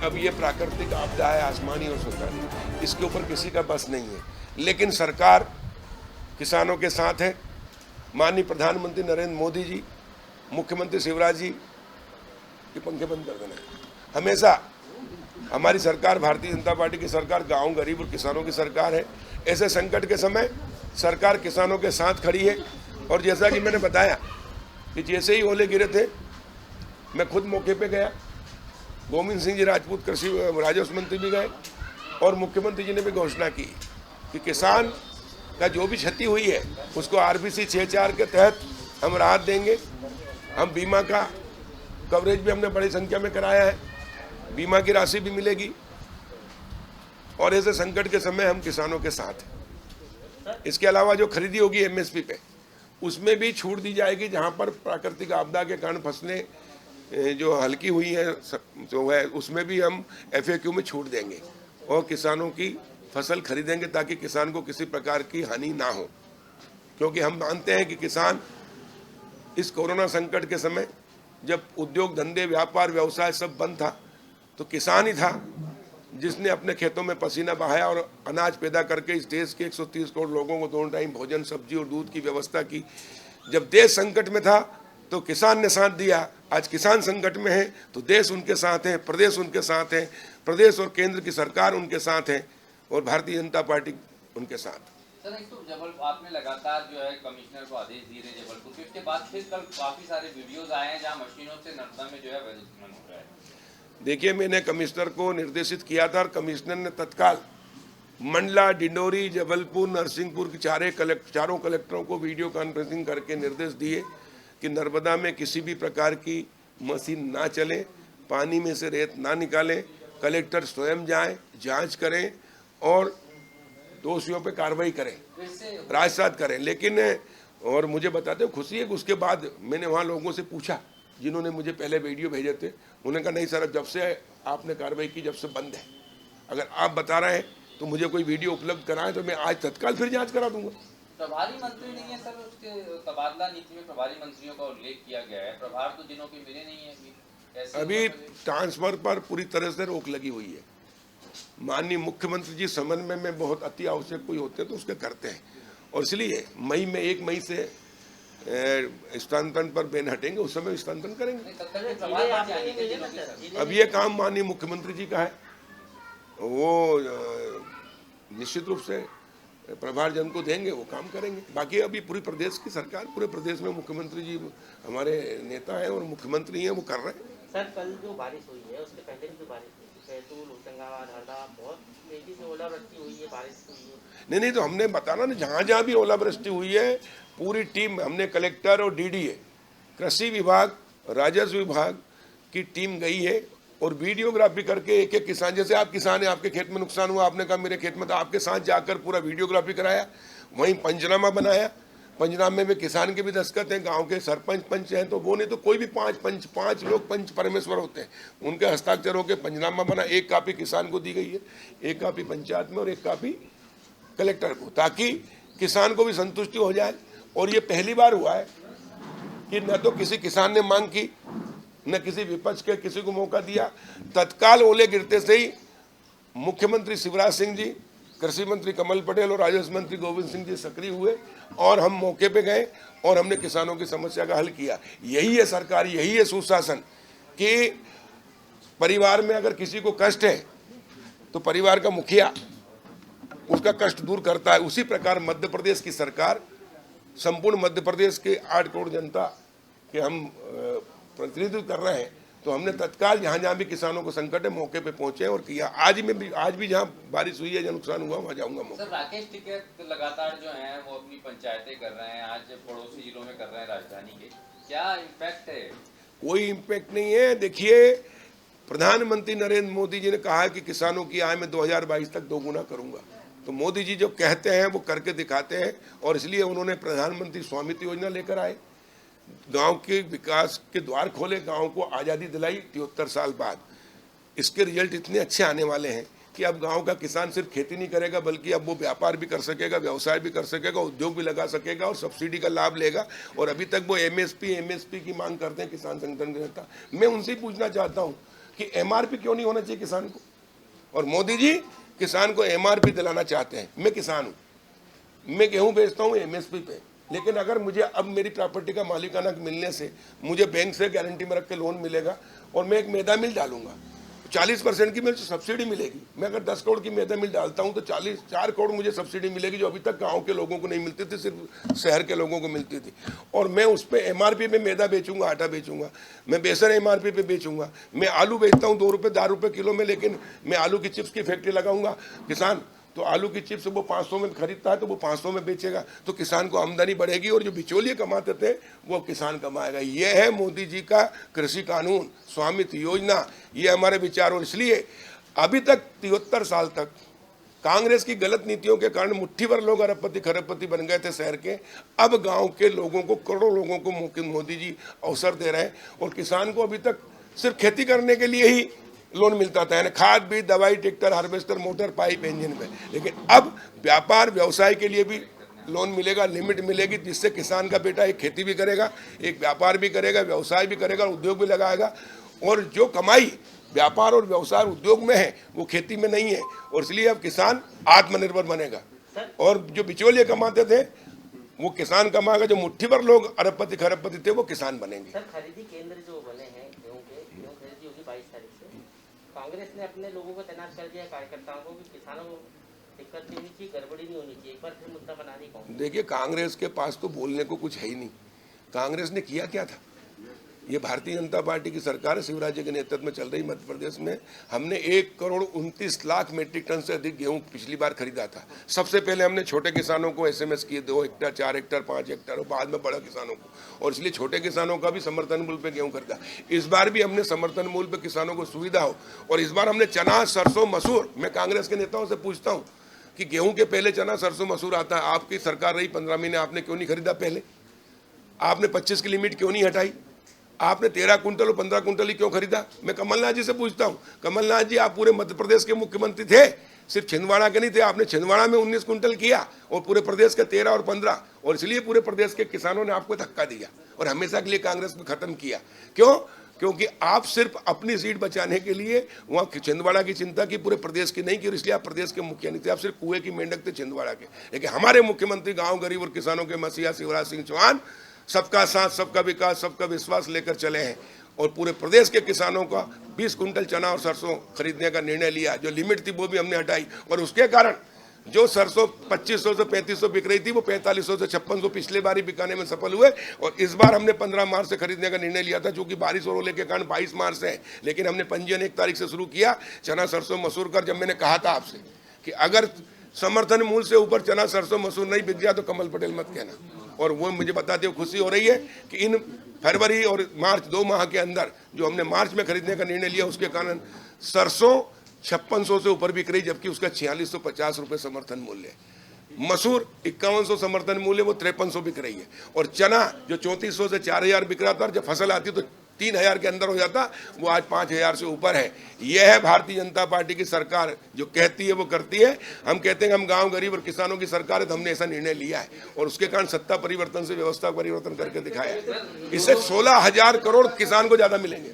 अब ये प्राकृतिक आपदा है, आसमानी और सुल्तानी, इसके ऊपर किसी का बस नहीं है। लेकिन सरकार किसानों के साथ है। माननीय प्रधानमंत्री नरेंद्र मोदी जी, मुख्यमंत्री शिवराज जी, ये पंखे बंद कर देना है। हमेशा हमारी सरकार, भारतीय जनता पार्टी की सरकार, गांव गरीब और किसानों की सरकार है। ऐसे संकट के समय सरकार किसानों के साथ खड़ी है। और जैसा कि मैंने बताया कि जैसे ही ओले गिरे थे, मैं खुद मौके पे गया, गोविंद सिंह जी राजपूत कृषि राजस्व मंत्री भी गए और मुख्यमंत्री जी ने भी घोषणा की कि किसान का जो भी क्षति हुई है उसको आरबीसी 6.4 के तहत हम राहत देंगे। हम बीमा का कवरेज भी हमने बड़ी संख्या में कराया है, बीमा की राशि भी मिलेगी। और ऐसे संकट के समय हम किसानों के साथ हैं। इसके अलावा जो खरीदी होगी एमएसपी पे, उसमें भी छूट दी जाएगी। जहां पर प्राकृतिक आपदा के कारण फसलें जो हल्की हुई है जो है, उसमें भी हम FAQ में छूट देंगे और किसानों की फसल खरीदेंगे ताकि किसान को किसी प्रकार की हानि ना हो। क्योंकि हम मानते हैं कि किसान इस कोरोना संकट के समय, जब उद्योग धंधे व्यापार व्यवसाय सब बंद था, तो किसान ही था जिसने अपने खेतों में पसीना बहाया और अनाज पैदा करके इस देश के 130 करोड़ लोगों को 2 टाइम भोजन, सब्जी और दूध की व्यवस्था की। जब देश संकट में था तो किसान ने साथ दिया। आज किसान संकट में है तो देश उनके साथ है, प्रदेश उनके साथ है, प्रदेश और केंद्र की सरकार उनके साथ है और भारतीय जनता पार्टी उनके साथ। सर, एक तो जबलपुर आपने लगातार जो है कमिश्नर को आदेश दिए थे जबलपुर के, उसके बाद फिर कल काफी सारे वीडियोज आए हैं जहां मशीनों से नर्मदा में जो है अवैध उत्खनन हो रहा है। देखिए, मैंने कमिश्नर को निर्देशित किया था और कमिश्नर ने तत्काल मंडला, डिंडोरी, जबलपुर, नरसिंहपुर के चारों कलेक्टरों को वीडियो कॉन्फ्रेंसिंग करके निर्देश दिए कि नर्मदा में किसी भी प्रकार की मशीन ना चले, पानी में से रेत ना निकालें। कलेक्टर स्वयं जाएं, जांच करें और दोषियों पे कार्रवाई करें, राजसात करें। लेकिन और मुझे बताते हो खुशी है कि उसके बाद मैंने वहाँ लोगों से पूछा जिन्होंने मुझे पहले वीडियो भेजे थे, उन्होंने कहा नहीं सर, जब से आपने कार्रवाई की जब से बंद है। अगर आप बता रहे हैं तो मुझे कोई वीडियो उपलब्ध कराएं तो मैं आज तत्काल फिर जांच करा दूंगा। प्रभारी मंत्री नहीं है सर, उसके तबादला नीति में प्रभारी मंत्रियों का उल्लेख किया गया है, प्रभार तो जिनों के मिले नहीं है। अभी ट्रांसफर पर पूरी तरह से रोक लगी हुई है। माननीय मुख्यमंत्री जी समन्वय में बहुत अति आवश्यक कोई होते हैं तो उसके करते हैं और इसलिए मई में 1 मई से स्थानांतरण पर बैन हटेंगे, उस समय स्थानांतरण करेंगे। अब ये काम माननीय मुख्यमंत्री जी का है, वो निश्चित रूप से प्रभार जन को देंगे, वो काम करेंगे। बाकी अभी पूरी प्रदेश की सरकार, पूरे प्रदेश में मुख्यमंत्री जी हमारे नेता हैं और मुख्यमंत्री हैं, वो कर रहे हैं। सर, कल जो बारिश हुई है उसके पहले भी जो बारिश हुई थी, बैतूल, होशंगाबाद, हरदा, बहुत तेजी से ओलावृष्टि हुई है, बारिश हुई है। नहीं तो हमने बताना ना, जहाँ जहाँ भी ओलावृष्टि हुई है पूरी टीम, हमने कलेक्टर और DDA, कृषि विभाग, राजस्व विभाग की टीम गई है और वीडियोग्राफी करके एक एक किसान, जैसे आप किसान हैं, आपके खेत में नुकसान हुआ, आपने कहा मेरे खेत में, तो आपके साथ जाकर पूरा वीडियोग्राफी कराया, वहीं पंचनामा बनाया। पंचनामे में किसान के भी दस्तखत हैं, गांव के सरपंच पंच हैं, तो वो नहीं तो कोई भी 5 लोग पंच परमेश्वर होते हैं, उनके हस्ताक्षर होकर पंचनामा बना। 1 कापी किसान को दी गई है, 1 कापी पंचायत में और 1 कापी कलेक्टर को, ताकि किसान को भी संतुष्टि हो जाए। और ये पहली बार हुआ है कि न तो किसी किसान ने मांग की, न किसी विपक्ष के किसी को मौका दिया। तत्काल ओले गिरते से ही मुख्यमंत्री शिवराज सिंह जी, कृषि मंत्री कमल पटेल और राजस्व मंत्री गोविंद सिंह जी सक्रिय हुए और हम मौके पे गए और हमने किसानों की समस्या का हल किया। यही है सरकार, यही है सुशासन कि परिवार में अगर किसी को कष्ट है तो परिवार का मुखिया उसका कष्ट दूर करता है। उसी प्रकार मध्य प्रदेश की सरकार, संपूर्ण मध्य प्रदेश के 8 करोड़ जनता के हम प्रतिनिधित्व कर रहे हैं, तो हमने तत्काल जहाँ जहाँ भी किसानों को संकट है मौके पे पहुंचे और किया। आज भी जहाँ बारिश हुई है, जहाँ नुकसान हुआ, वहाँ जाऊंगा मौके। सर, राकेश टिकैत लगातार जो हैं वो अपनी पंचायतें कर रहे हैं, आज पड़ोसी जिलों में कर रहे हैं राजधानी के, क्या इम्पैक्ट है? कोई इम्पैक्ट नहीं है। देखिए, प्रधानमंत्री नरेंद्र मोदी जी ने कहा है कि किसानों की आय में 2022 तक 2 गुना करूंगा। तो मोदी जी जो कहते हैं वो करके दिखाते हैं और इसलिए उन्होंने प्रधानमंत्री स्वामित्व योजना लेकर आए, गांव के विकास के द्वार खोले, गांव को आज़ादी दिलाई 73 साल बाद। इसके रिजल्ट इतने अच्छे आने वाले हैं कि अब गांव का किसान सिर्फ खेती नहीं करेगा बल्कि अब वो व्यापार भी कर सकेगा, व्यवसाय भी कर सकेगा, उद्योग भी लगा सकेगा और सब्सिडी का लाभ लेगा। और अभी तक वो एमएसपी की मांग करते हैं किसान संगठन के नेता। मैं उनसे पूछना चाहता हूँ कि एमआरपी क्यों नहीं होना चाहिए किसान को, और मोदी जी किसान को एमआरपी दिलाना चाहते हैं। मैं किसान हूँ, मैं गेहूं बेचता हूँ एमएसपी पे, लेकिन अगर मुझे अब मेरी प्रॉपर्टी का मालिकाना मिलने से मुझे बैंक से गारंटी में रख के लोन मिलेगा और मैं एक मैदा मिल डालूंगा, 40% की मुझे सब्सिडी मिलेगी। मैं अगर 10 करोड़ की मैदा मिल डालता हूं तो 4 करोड़ मुझे सब्सिडी मिलेगी, जो अभी तक गांव के लोगों को नहीं मिलती थी, सिर्फ शहर के लोगों को मिलती थी। और मैं उस पर एमआरपी पे मैदा बेचूंगा, आटा बेचूंगा, मैं बेसन एमआरपी पे बेचूंगा। मैं आलू बेचता हूं 2 रुपये 4 रुपये किलो में, लेकिन मैं आलू की चिप्स की फैक्ट्री लगाऊंगा। किसान तो आलू की चिप्स वो 500 में खरीदता है तो वो 500 में बेचेगा, तो किसान को आमदनी बढ़ेगी और जो बिचौलिए कमाते थे वो किसान कमाएगा। ये है मोदी जी का कृषि कानून, स्वामित्व योजना, ये हमारे विचार। और इसलिए अभी तक 73 साल तक कांग्रेस की गलत नीतियों के कारण मुट्ठी भर लोग अरबपति खरबपति बन गए थे शहर के। अब गांव के लोगों को, करोड़ों लोगों को मोदी जी अवसर दे रहे हैं। और किसान को अभी तक सिर्फ खेती करने के लिए ही लोन मिलता था, यानी खाद बीज दवाई tractor harvester motor pipe engine पे, लेकिन अब व्यापार व्यवसाय के लिए भी लोन मिलेगा, लिमिट मिलेगी, जिससे किसान का बेटा एक खेती भी करेगा, एक व्यापार भी करेगा, व्यवसाय भी करेगा, उद्योग भी लगाएगा। और जो कमाई व्यापार और व्यवसाय उद्योग में है वो खेती में नहीं है, और इसलिए अब किसान आत्मनिर्भर बनेगा। और जो बिचौलिए कमाते थे वो किसान कमाएगा, जो मुट्ठी भर लोग अरबपति खरबपति थे वो किसान बनेंगे। सर, खरीदी केंद्र जो बने हैं गेहूं खरीदी होगी 22 तारीख से, कांग्रेस ने अपने लोगों को तैनात कर दिया, कार्यकर्ताओं को, कि किसानों को दिक्कत नहीं होनी चाहिए, गड़बड़ी नहीं होनी चाहिए। एक बार फिर मुद्दा बना दी कौन? देखिए, कांग्रेस के पास तो बोलने को कुछ है ही नहीं। कांग्रेस ने किया क्या था? ये भारतीय जनता पार्टी की सरकार शिवराज जी के नेतृत्व में चल रही मध्य प्रदेश में। हमने 1 करोड़ 29 लाख मीट्रिक टन से अधिक गेहूं पिछली बार खरीदा था। सबसे पहले हमने छोटे किसानों को एसएमएस किए, 2 हेक्टेयर 4 हेक्टेयर 5 हेक्टेयर, और बाद में बड़े किसानों को, और इसलिए छोटे किसानों का भी समर्थन मूल्य पे गेहूं खरीदा। इस बार भी हमने समर्थन मूल्य पे किसानों को सुविधा हो, और इस बार हमने चना सरसों मसूर, मैं कांग्रेस के नेताओं से पूछता हूँ कि गेहूं के पहले चना सरसों मसूर आता है, आपकी सरकार रही 15 महीने, आपने क्यों नहीं खरीदा? पहले आपने 25 की लिमिट क्यों नहीं हटाई? आपने 13 कुंटल और 15 कुंटल ही क्यों खरीदा? मैं कमलनाथ जी से पूछता हूं, कमलनाथ जी आप पूरे मध्य प्रदेश के मुख्यमंत्री थे, सिर्फ छिंदवाड़ा के नहीं थे। आपने छिंदवाड़ा में 19 कुंटल किया और पूरे प्रदेश के 13 और 15, और इसलिए पूरे प्रदेश के किसानों ने आपको धक्का दिया और हमेशा के लिए कांग्रेस में खत्म किया। क्यों? क्योंकि आप सिर्फ अपनी सीट बचाने के लिए वहाँ छिंदवाड़ा की चिंता की, पूरे प्रदेश की नहीं की, और इसलिए आप प्रदेश के मुखिया नहीं थे, आप सिर्फ कुएं की मेंढक थे छिंदवाड़ा के। लेकिन हमारे मुख्यमंत्री गाँव गरीब और किसानों के मसीहा शिवराज सिंह चौहान सबका साथ, सबका विकास, सबका विश्वास लेकर चले हैं, और पूरे प्रदेश के किसानों का 20 कुंटल चना और सरसों खरीदने का निर्णय लिया। जो लिमिट थी वो भी हमने हटाई, और उसके कारण जो सरसों 2500 से 3500 बिक रही थी वो 4500 से 5600 पिछले बार ही बिकाने में सफल हुए। और इस बार हमने 15 मार्च से खरीदने का निर्णय लिया था, चूंकि बारिश और ओले के कारण 22 मार्च से है, लेकिन हमने पंजीयन 1 तारीख से शुरू किया चना सरसों मसूर कर। जब मैंने कहा था आपसे कि अगर समर्थन मूल्य से ऊपर चना सरसों मसूर नहीं बिक जाए तो कमल पटेल मत कहना, और वो मुझे बताते हुए खुशी हो रही है कि इन फरवरी और मार्च 2 माह के अंदर जो हमने मार्च में खरीदने का निर्णय लिया, उसके कारण सरसों 5600 से ऊपर बिक रही, जबकि उसका 4650 रुपये समर्थन मूल्य है। मसूर 5100 समर्थन मूल्य, वो 5300 बिक रही है। और चना जो 3400 से 4000 बिक रहा था, जब फसल आती तो 3000 के अंदर हो जाता, वो आज 5000 से ऊपर है। यह है भारतीय जनता पार्टी की सरकार, जो कहती है वो करती है। हम कहते हैं हम गांव गरीब और किसानों की सरकार है, तो हमने ऐसा निर्णय लिया है, और उसके कारण सत्ता परिवर्तन से व्यवस्था परिवर्तन करके दिखाया है। इससे 16,000 करोड़ किसान को ज्यादा मिलेंगे।